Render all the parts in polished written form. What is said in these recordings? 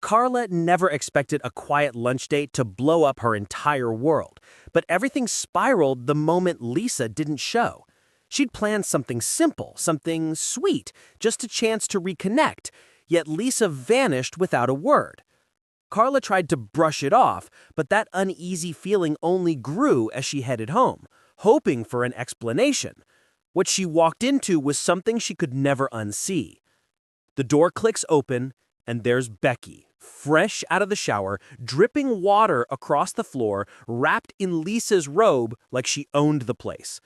Carla never expected a quiet lunch date to blow up her entire world, but everything spiraled the moment Lisa didn't show. She'd planned something simple, something sweet, just a chance to reconnect, yet Lisa vanished without a word. Carla tried to brush it off, but that uneasy feeling only grew as she headed home, hoping for an explanation. What she walked into was something she could never unsee. The door clicks open, and there's Becky, fresh out of the shower, dripping water across the floor, wrapped in Lisa's robe like she owned the place.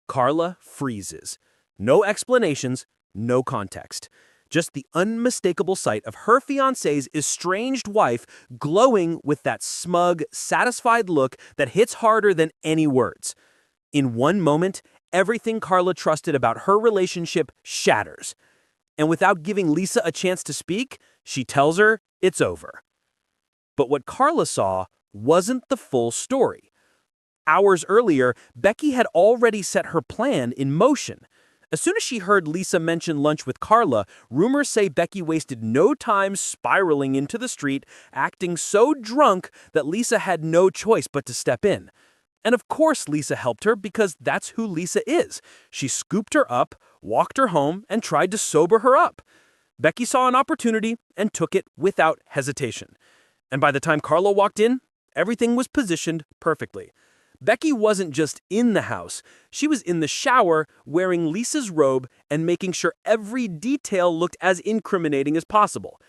Carla freezes. No explanations, no context. Just the unmistakable sight of her fiancé's estranged wife glowing with that smug, satisfied look that hits harder than any words. In one moment, everything Carla trusted about her relationship shatters. And without giving Lisa a chance to speak, she tells her it's over. But what Carla saw wasn't the full story. Hours earlier, Becky had already set her plan in motion. As soon as she heard Lisa mention lunch with Carla, rumors say Becky wasted no time spiraling into the street, acting so drunk that Lisa had no choice but to step in. And of course Lisa helped her because that's who Lisa is. She scooped her up, walked her home, and tried to sober her up. Becky saw an opportunity and took it without hesitation. And by the time Carla walked in, everything was positioned perfectly. Becky wasn't just in the house, she was in the shower wearing Lisa's robe and making sure every detail looked as incriminating as possible.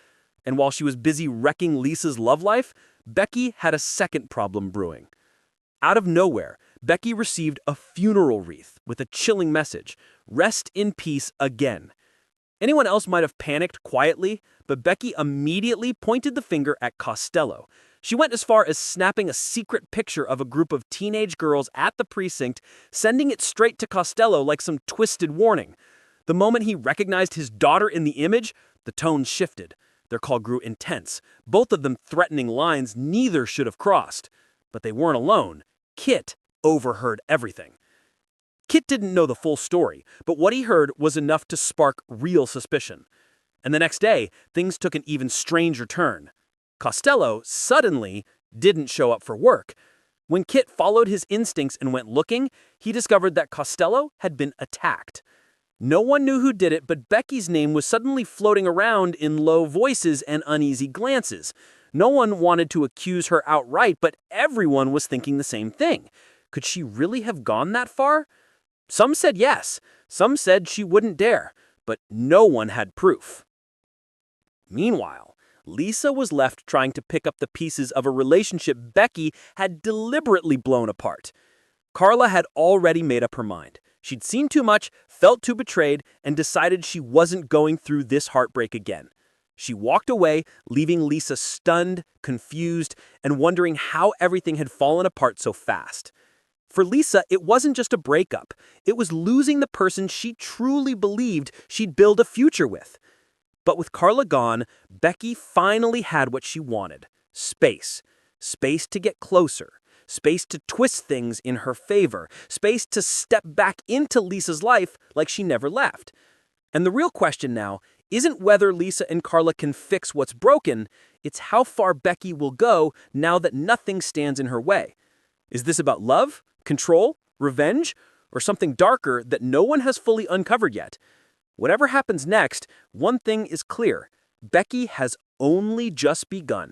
And while she was busy wrecking Lisa's love life, Becky had a second problem brewing. Out of nowhere, Becky received a funeral wreath with a chilling message: "Rest in peace again." Anyone else might have panicked quietly, but Becky immediately pointed the finger at Costello. She went as far as snapping a secret picture of a group of teenage girls at the precinct, sending it straight to Costello like some twisted warning. The moment he recognized his daughter in the image, the tone shifted. Their call grew intense, both of them threatening lines neither should have crossed. But they weren't alone. Kit overheard everything. Kit didn't know the full story, but what he heard was enough to spark real suspicion. And the next day, things took an even stranger turn. Costello suddenly didn't show up for work. When Kit followed his instincts and went looking, he discovered that Costello had been attacked. No one knew who did it, but Becky's name was suddenly floating around in low voices and uneasy glances. No one wanted to accuse her outright, but everyone was thinking the same thing. Could she really have gone that far? Some said yes, some said she wouldn't dare, but no one had proof. Meanwhile, Lisa was left trying to pick up the pieces of a relationship Becky had deliberately blown apart. Carla had already made up her mind. She'd seen too much, felt too betrayed, and decided she wasn't going through this heartbreak again. She walked away, leaving Lisa stunned, confused, and wondering how everything had fallen apart so fast. For Lisa, it wasn't just a breakup. It was losing the person she truly believed she'd build a future with. But with Carla gone, Becky finally had what she wanted: space. Space to get closer. Space to twist things in her favor. Space to step back into Lisa's life like she never left. And the real question now isn't whether Lisa and Carla can fix what's broken, it's how far Becky will go now that nothing stands in her way. Is this about love, control, revenge, or something darker that no one has fully uncovered yet? Whatever happens next, one thing is clear: Becky has only just begun.